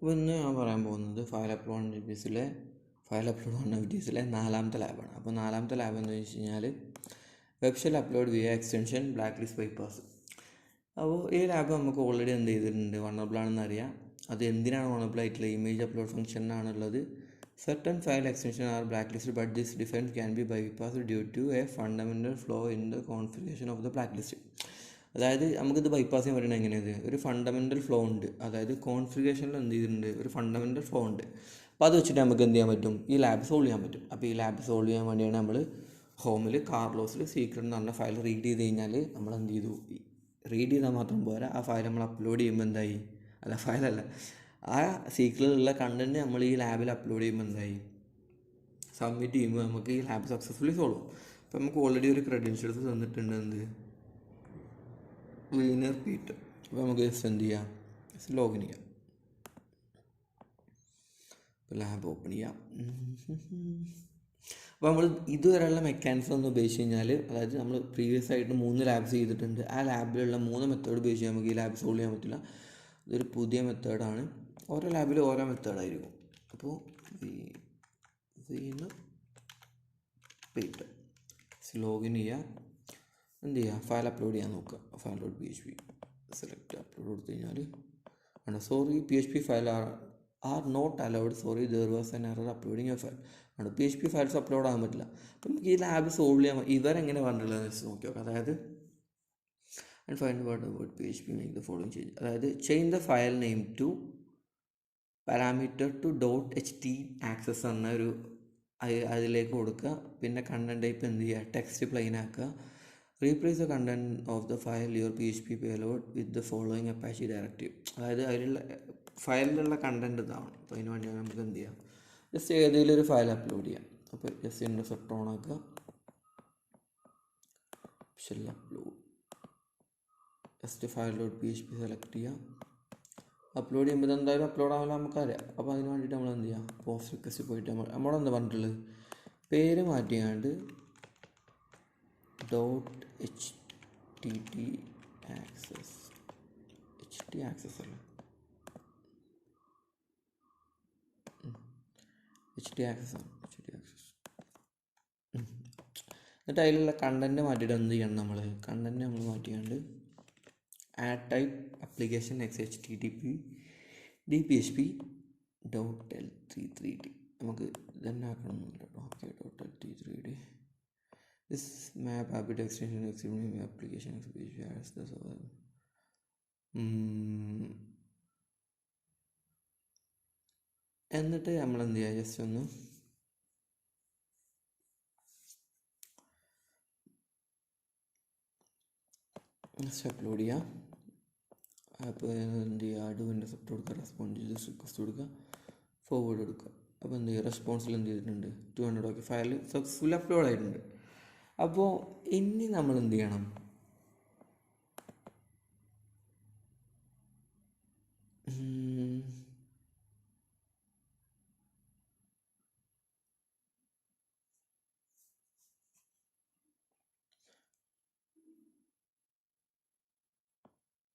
അപ്പോൾ ഇന്ന് ഞാൻ പറയാൻ പോകുന്നത് ഫയൽ അപ്ലോഡ് ആക്ടിവിറ്റീസിലെ 4ാമത്തെ ലാബാണ്. അപ്പോൾ 4ാമത്തെ ലാബ് എന്ന് വെച്ച് കഴിഞ്ഞാൽ web shell upload via extension black list bypass. അപ്പോൾ ഈ ലാബ് നമുക്ക് ഓൾറെഡി എന്ത് ചെയ്തിട്ടുണ്ട്, വണറബിൾ ആണെന്ന് അറിയാം. അത് എന്തിനാണ് വണറബിൾ ആയിട്ടുള്ള ഇമേജ് അപ്ലോഡ് ഫംഗ്ഷനാണുള്ളത്. Certain file extension are black list but this defence can be bypass due to a fundamental flaw in the configuration of the black list. അതായത് നമുക്കിത് ബൈപ്പാസ് ചെയ്യാൻ പറ്റുന്നത് എങ്ങനെയത്, ഒരു ഫണ്ടമെൻ്റൽ ഫ്ലോ ഉണ്ട്, അതായത് കോൺഫിഗറേഷനിൽ എന്ത് ചെയ്തിട്ടുണ്ട്, ഒരു ഫണ്ടമെൻ്റൽ ഫ്ലോ ഉണ്ട്. അപ്പോൾ അത് വെച്ചിട്ട് നമുക്ക് എന്ത് ചെയ്യാൻ പറ്റും, ഈ ലാബ് സോൾവ് ചെയ്യാൻ പറ്റും. അപ്പോൾ ഈ ലാബ് സോൾവ് ചെയ്യാൻ വേണ്ടിയാണ് നമ്മൾ ഹോമിൽ കാർലോസിൽ സീക്രട്ട് എന്ന് പറഞ്ഞ ഫയൽ റീഡ് ചെയ്ത് കഴിഞ്ഞാൽ നമ്മൾ എന്ത് ചെയ്തു, റീഡ് ചെയ്താൽ മാത്രം പോരാ, ആ ഫയൽ നമ്മൾ അപ്ലോഡ് ചെയ്യുമ്പോൾ എന്തായി, അല്ല ഫയലല്ല, ആ സീക്രട്ടിലുള്ള കണ്ടൻറ്റ് നമ്മൾ ഈ ലാബിൽ അപ്ലോഡ് ചെയ്യുമ്പോൾ എന്തായി, സബ്മിറ്റ് ചെയ്യുമ്പോൾ നമുക്ക് ഈ ലാബ് സക്സസ്ഫുള്ളി സോൾവ് ആവും. അപ്പോൾ നമുക്ക് ഓൾറെഡി ഒരു ക്രെഡൻഷ്യൽസ് തന്നിട്ടുണ്ട്, എന്ത് ക്ലീനർ പീറ്റ്. അപ്പോൾ നമുക്ക് ജസ്റ്റ് എന്ത് ചെയ്യാം, ജസ്റ്റ് ലോഗിൻ ചെയ്യാം. അപ്പോൾ ലാബ് ഓപ്പൺ ചെയ്യാം. അപ്പോൾ നമ്മൾ ഇതുവരെയുള്ള മെക്കാനിസം എന്ന് ഉപയോഗിച്ച് കഴിഞ്ഞാൽ, അതായത് നമ്മൾ പ്രീവിയസ് ആയിട്ട് 3 ലാബ്സ് ചെയ്തിട്ടുണ്ട്. ആ ലാബിലുള്ള 3 മെത്തേഡ് ഉപയോഗിച്ച് നമുക്ക് ഈ ലാബ് സോൾവ് ചെയ്യാൻ പറ്റില്ല. ഇതൊരു പുതിയ മെത്തേഡാണ്. ഓരോ ലാബിലും ഓരോ മെത്തേഡായിരിക്കും. അപ്പോൾ പീറ്റ് ലോഗിൻ ചെയ്യുക, എന്ത് ചെയ്യുക, ഫയൽ അപ്ലോഡ് ചെയ്യാൻ നോക്കുക. File dot PHP select upload കൊടുത്തു കഴിഞ്ഞാൽ ആണ്, sorry PHP file are not allowed, sorry there was an error uploading a file ആണ്. PHP ഫയൽസ് അപ്ലോഡ് ആകാൻ പറ്റില്ല. അപ്പം നമുക്ക് ഈ ലാബ് സോൾവ് ചെയ്യാൻ ഇവരെങ്ങനെ പറഞ്ഞിട്ടുള്ളതെന്ന് വെച്ച് നോക്കി നോക്കാം. അതായത് and find word PHP make the following change, അതായത് change the file name to parameter to .ht access എന്ന ഒരു അതിലേക്ക് കൊടുക്കുക. പിന്നെ കണ്ടന്റ് ടൈപ്പ് എന്ത് ചെയ്യുക, ടെക്സ്റ്റ് പ്ലെയിൻ ആക്കുക. Replace the content of the file your PHP payload with the following Apache directive. അതായത് അതിലുള്ള ഫയലിലുള്ള കണ്ടന്റ് ഇതാണ്. അപ്പോൾ അതിന് വേണ്ടി നമുക്ക് എന്ത് ചെയ്യാം, ജസ്റ്റ് ഏതെങ്കിലും ഒരു ഫയൽ അപ്ലോഡ് ചെയ്യാം. അപ്പോൾ ജസ്റ്റ് ഇൻ്റർസെപ്റ്റ് ഓൺ ആക്കുക, shell upload, just file dot PHP select ചെയ്യുക. അപ്ലോഡ് ചെയ്യുമ്പോൾ ഇതെന്തായാലും അപ്ലോഡ് ആവില്ല നമുക്കറിയാം. അപ്പോൾ അതിന് വേണ്ടിയിട്ട് നമ്മൾ എന്ത് ചെയ്യുക, പോസ്റ്റ് റിക്വസ്റ്റ് പോയിട്ട് നമ്മളെന്താ പറഞ്ഞിട്ടുള്ളത്, പേര് മാറ്റിയാണ്ട് .ht ആക്സസ്, HT ആക്സസ് അല്ല, HT ആക്സസ് ആണ്, HT ആക്സസ്. എന്നിട്ട് അതിലുള്ള കണ്ടൻറ്റ് മാറ്റിയിട്ട് എന്ത് ചെയ്യണം, കണ്ടൻറ്റ് നമ്മൾ മാറ്റിയാണ്ട് add type application XHTTP DPHP .L33D നമുക്ക് ഇതന്നെ ആക്കണമെന്നില്ല. Okay, .L33D this map habit extension extremely application which has the എന്നിട്ട് നമ്മൾ എന്ത് ചെയ്യുക, ജസ്റ്റ് ഒന്ന് അപ്ലോഡ് ചെയ്യുക. അപ്പോൾ എന്ത് ചെയ്യുക, അഡോ ഇൻ്റർസെപ്റ്റ് കൊടുക്കുക, റെസ്പോണ്ട് ചെയ്ത് റിക്വസ്റ്റ് കൊടുക്കുക, ഫോർവേഡ് കൊടുക്കുക. അപ്പോൾ എന്ത് ചെയ്യുക, റെസ്പോൺസിൽ എന്ത് ചെയ്തിട്ടുണ്ട്, 200. ഓക്കെ, ഫയൽ സക്സസ്ഫുള്ളി അപ്ലോഡ് ആയിട്ടുണ്ട്. അപ്പോൾ ഇനി നമ്മൾ എന്ത് ചെയ്യണം,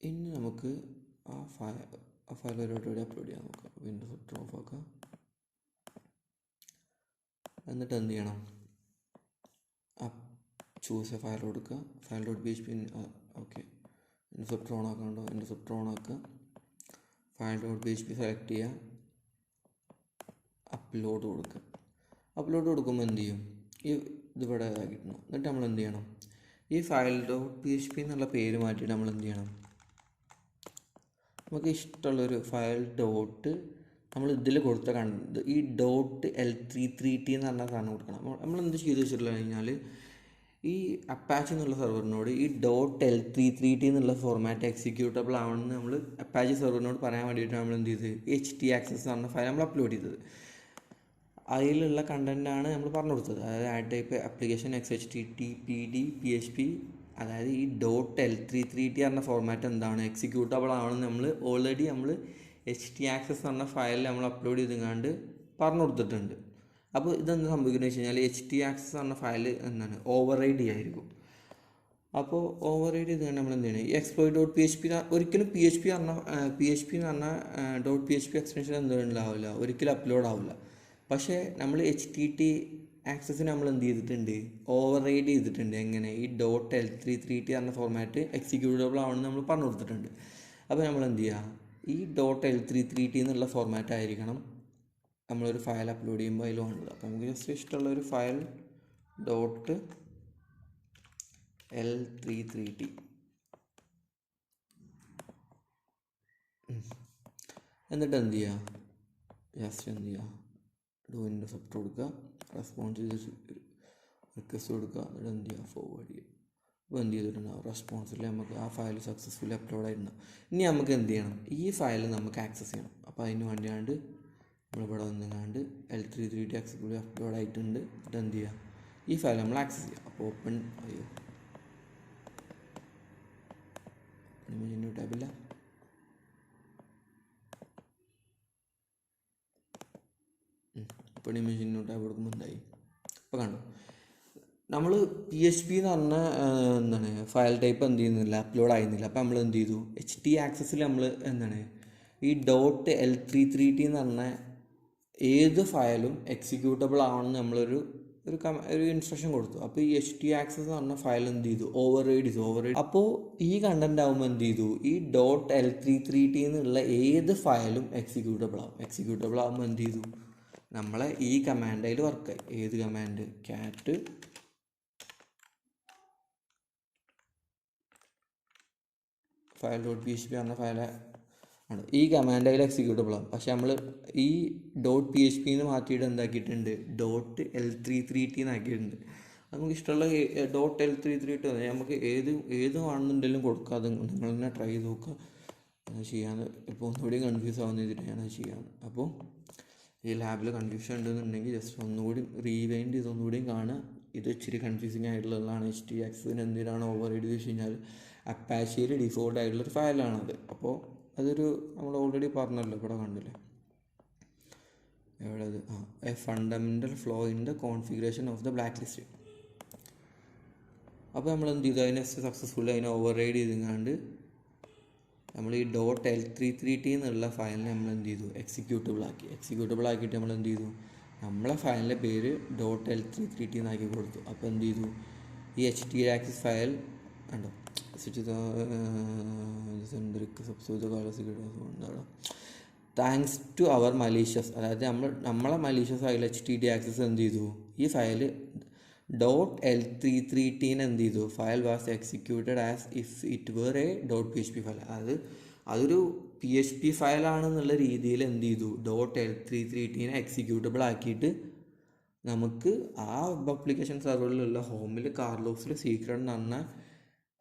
ഇനി നമുക്ക് ആ ഫയൽ ഒരുപാട് അപ്ലോഡ് ചെയ്യാൻ നോക്കാം. വിൻഡോസ് ഓഫ് ആക്കാം. എന്നിട്ട് എന്ത് ചെയ്യണം, ചൂസ് എ ഫയൽ കൊടുക്കുക, file dot PHP. Okay, intercept on ആക്കാണ്ടോ, ഇൻ്റർസെപ്റ്റ് ഓൺ ആക്കുക, ഫയൽ ഡോട്ട് PHP സെലക്ട് ചെയ്യുക, അപ്ലോഡ് കൊടുക്കുക. അപ്ലോഡ് കൊടുക്കുമ്പോൾ എന്ത് ചെയ്യും, ഈ ഇതിവിടെ ആക്കിയിട്ടുണ്ട്. എന്നിട്ട് നമ്മൾ എന്ത് ചെയ്യണം, ഈ ഫയൽ ഡോട്ട് PHP എന്നുള്ള പേര് മാറ്റിയിട്ട് നമ്മൾ എന്ത് ചെയ്യണം, നമുക്ക് ഇഷ്ടമുള്ളൊരു ഫയൽ ഡോട്ട് നമ്മൾ ഇതിൽ കൊടുത്ത കണ്ടത് ഈ .L33T എന്ന് പറഞ്ഞ സാധനം കൊടുക്കണം. നമ്മൾ എന്ത് ചെയ്ത് വെച്ചിട്ടുള്ള കഴിഞ്ഞാൽ, ഈ അപ്പാച്ചി എന്നുള്ള സെർവറിനോട് ഈ .L33T എന്നുള്ള ഫോർമാറ്റ് എക്സിക്യൂട്ടബിൾ ആവണമെന്ന് നമ്മൾ അപ്പാച്ചി സെർവറിനോട് പറയാൻ വേണ്ടിയിട്ടാണ് നമ്മൾ എന്ത് ചെയ്തത്, HT ആക്സസ് എന്ന് പറഞ്ഞ ഫയൽ നമ്മൾ അപ്ലോഡ് ചെയ്തത്. അതിലുള്ള കണ്ടൻറ്റാണ് നമ്മൾ പറഞ്ഞു കൊടുത്തത്. അതായത് add type application XHTTPD PHP, അതായത് ഈ .L33T പറഞ്ഞ ഫോർമാറ്റ് എന്താണ്, എക്സിക്യൂട്ടബിൾ ആവണമെന്ന് നമ്മൾ ഓൾറെഡി HT ആക്സസ് പറഞ്ഞ ഫയൽ നമ്മൾ അപ്ലോഡ് ചെയ്തെങ്ങാണ്ട് പറഞ്ഞു കൊടുത്തിട്ടുണ്ട്. അപ്പോൾ ഇതെന്ത് സംഭവിക്കുന്നത് വെച്ച് കഴിഞ്ഞാൽ, HT ആക്സസ് പറഞ്ഞ ഫയൽ എന്താണ്, ഓവർ റൈഡ് ചെയ്യായിരിക്കും. അപ്പോൾ ഓവർ റൈഡ് ചെയ്ത് നമ്മൾ എന്ത് ചെയ്യണം, ഈ exploit dot P H P ഒരിക്കലും പി എച്ച് പി എന്ന് പറഞ്ഞാൽ dot P H P extension എന്തും ഉണ്ടാവില്ല, ഒരിക്കലും അപ്ലോഡ് ആവില്ല. പക്ഷേ നമ്മൾ HTTP നമ്മൾ എന്ത് ചെയ്തിട്ടുണ്ട്, ഓവർ റൈഡ് ചെയ്തിട്ടുണ്ട്. എങ്ങനെ, ഈ .L333 എന്ന ഫോർമാറ്റ് എക്സിക്യൂട്ടബിൾ ആവണമെന്ന് നമ്മൾ പറഞ്ഞു കൊടുത്തിട്ടുണ്ട്. അപ്പോൾ നമ്മൾ എന്ത് ചെയ്യുക, ഈ .L333 എന്നുള്ള ഫോർമാറ്റ് ആയിരിക്കണം നമ്മളൊരു ഫയൽ അപ്ലോഡ് ചെയ്യുമ്പോൾ അതിൽ വേണ്ടത്. അപ്പോൾ നമുക്ക് ജസ്റ്റ് ഇഷ്ടമുള്ളൊരു ഫയൽ .L333 എന്നിട്ട് എന്ത് ചെയ്യുക, ജസ്റ്റ് എന്ത് ചെയ്യുക, ഡോയിൻ്റെ സബ്റ്റ് കൊടുക്കുക, റെസ്പോൺസ് റിക്വസ്റ്റ് കൊടുക്കുക, എന്നിട്ട് എന്ത് ചെയ്യുക, ഫോർവേഡ് ചെയ്യുക. അപ്പോൾ എന്ത് ചെയ്തിട്ടുണ്ടാവും, റെസ്പോൺസിൽ നമുക്ക് ആ ഫയൽ സക്സസ്ഫുള്ളി അപ്ലോഡ് ആയിട്ടുണ്ടാവും. ഇനി നമുക്ക് എന്ത് ചെയ്യണം, ഈ ഫയൽ നമുക്ക് ആക്സസ് ചെയ്യണം. അപ്പോൾ അതിന് വേണ്ടിയാണ്ട് നമ്മളിവിടെ വന്നുകൊണ്ട് L333 സക്സസ്ഫുള്ളി അപ്ലോഡ് ആയിട്ടുണ്ട്. എന്നിട്ട് എന്ത് ചെയ്യുക, ഈ ഫയൽ നമ്മൾ ആക്സസ് ചെയ്യുക. അപ്പോൾ ഓപ്പൺ ന്യൂ ടാബില്ല, ഇപ്പോൾ ഇമേജ് ന്യൂ ടാബ് കൊടുക്കുമ്പോൾ എന്തായി, ഇപ്പോൾ കണ്ടു. നമ്മൾ PHP എന്ന് പറഞ്ഞ എന്താണ് ഫയൽ ടൈപ്പ് എന്ത് ചെയ്യുന്നില്ല, അപ്ലോഡ് ആയിരുന്നില്ല. അപ്പോൾ നമ്മൾ എന്ത് ചെയ്തു, HT നമ്മൾ എന്താണ് ഈ .L333 എന്ന് പറഞ്ഞ ഏത് ഫയലും എക്സിക്യൂട്ടബിൾ ആവണമെന്ന് നമ്മളൊരു ഇൻസ്ട്രക്ഷൻ കൊടുത്തു. അപ്പോൾ ഈ HT എന്ന് പറഞ്ഞ ഫയൽ എന്ത് ചെയ്തു, ഓവർ റൈഡ് ചെയ്തു. അപ്പോൾ ഈ കണ്ടന്റ് ആകുമ്പോൾ എന്ത് ചെയ്തു, ഈ .L333 എന്നുള്ള ഏത് ഫയലും എക്സിക്യൂട്ടബിൾ ആകുമ്പോൾ എന്ത് ചെയ്തു, നമ്മളെ ഈ കമാൻഡ് അതിൽ വർക്കായി. ഏത് കമാൻഡ്, ക്യാറ്റ് ഫയൽ .php എന്ന ഫയൽ ആണ്, ഈ കമാൻഡ് അതിൽ എക്സിക്യൂട്ടബിൾ ആകും. പക്ഷെ നമ്മൾ ഈ .php എന്ന് മാറ്റിയിട്ട് എന്താക്കിയിട്ടുണ്ട്, .L333 എന്നാക്കിയിട്ടുണ്ട്. നമുക്ക് ഇഷ്ടമുള്ള .L333 നമുക്ക് ഏത് വേണമെന്നുണ്ടെങ്കിലും കൊടുക്കാതെ നിങ്ങൾ തന്നെ ട്രൈ ചെയ്ത് നോക്കുക. അത് ചെയ്യാൻ ഇപ്പോൾ ഒന്നുകൂടി കൺഫ്യൂസ് ആവുന്ന രീതിയിൽ ഞാനത് ചെയ്യാം. അപ്പോൾ ഈ ലാബിൽ കൺഫ്യൂഷൻ ഉണ്ടെന്നുണ്ടെങ്കിൽ ജസ്റ്റ് ഒന്നുകൂടി റീവൈൻഡ് ചെയ്ത് ഒന്നുകൂടിയും കാണുക. ഇത് ഇച്ചിരി കൺഫ്യൂസിങ് ആയിട്ടുള്ളതാണ്. HT എന്തിനാണ് ഓവർ റൈഡ് വെച്ച് കഴിഞ്ഞാൽ അപ്പാച്ചിയിൽ ഡിഫോൾട്ട് ആയിട്ടുള്ളൊരു ഫയലാണത്. അപ്പോൾ അതൊരു നമ്മൾ ഓൾറെഡി പറഞ്ഞല്ലോ, ഇവിടെ കണ്ടില്ലേ എവിടെ, A fundamental flaw in the configuration of the black list. അപ്പോൾ നമ്മൾ എന്ത് ചെയ്തു, അതിനെ സക്സസ്ഫുള്ളി അതിനെ ഓവർ റൈഡ് ചെയ്തെങ്ങാണ്ട് നമ്മൾ ഈ .L333 എന്നുള്ള ഫയലിനെ നമ്മൾ എന്ത് ചെയ്തു, എക്സിക്യൂട്ടബിൾ ആക്കിയിട്ട് നമ്മൾ എന്ത് ചെയ്തു, നമ്മളെ ഫയലിൻ്റെ പേര് .L333 എന്നാക്കി കൊടുത്തു. അപ്പോൾ എന്ത് ചെയ്തു, ഈ HT ഫയൽ കണ്ടോ, താങ്ക്സ് ടു അവർ മലീഷ്യസ്, അതായത് നമ്മളെ മലീഷ്യസ് ആയിട്ടുള്ള HT എന്ത് ചെയ്തു, ഈ ഫയൽ .L333 എന്ത് ചെയ്തു, file was executed as if it were a .php file. അതൊരു PHP ഫയലാണെന്നുള്ള രീതിയിൽ എന്ത് ചെയ്തു, .L333 എക്സിക്യൂട്ടബിൾ ആക്കിയിട്ട് നമുക്ക് ആ വെബ് ആപ്ലിക്കേഷൻ സെർവറിലുള്ള ഹോമിൽ കാർലോക്സിൽ സീക്രട്ട് എന്ന് പറഞ്ഞ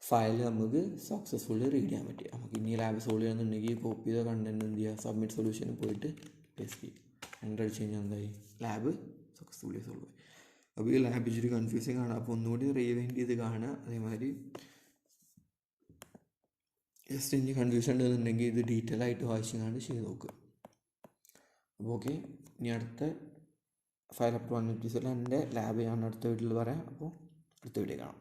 ഫയൽ നമുക്ക് സക്സസ്ഫുള്ളി റീഡ് ചെയ്യാൻ പറ്റി. നമുക്ക് ഇനി ലാബ് സോൾവ് ചെയ്യണമെന്നുണ്ടെങ്കിൽ കോപ്പി ചെയ്ത കണ്ടന്റ് എന്ത് ചെയ്യുക, സബ്മിറ്റ് സൊല്യൂഷനിൽ പോയിട്ട് പേസ്റ്റ് ചെയ്യുക. എൻ്റർ അടിച്ച് കഴിഞ്ഞാൽ എന്തായി, ലാബ് സക്സസ്ഫുള്ളി സോൾവ് ആയി. അപ്പോൾ ഈ ലാബ് ഇച്ചിരി കൺഫ്യൂസിങ് ആണ്. അപ്പോൾ ഒന്നുകൂടി റീവൈൻഡ് ചെയ്ത് കാണുക. അതേമാതിരി ജസ്റ്റ് ഇനി കൺഫ്യൂഷൻ ഉണ്ടെന്നുണ്ടെങ്കിൽ ഇത് ഡീറ്റെയിൽ ആയിട്ട് വായിച്ചുകൊണ്ട് ചെയ്ത് നോക്കുക. അപ്പോൾ ഓക്കെ, ഇനി അടുത്ത ഫയൽ അപ്ലോഡ് ആക്ടിവിറ്റീസിൽ എൻ്റെ ലാബ് ഞാൻ അടുത്ത വീട്ടിൽ പറയാം. അപ്പോൾ അടുത്ത വീഡിയോ കാണാം.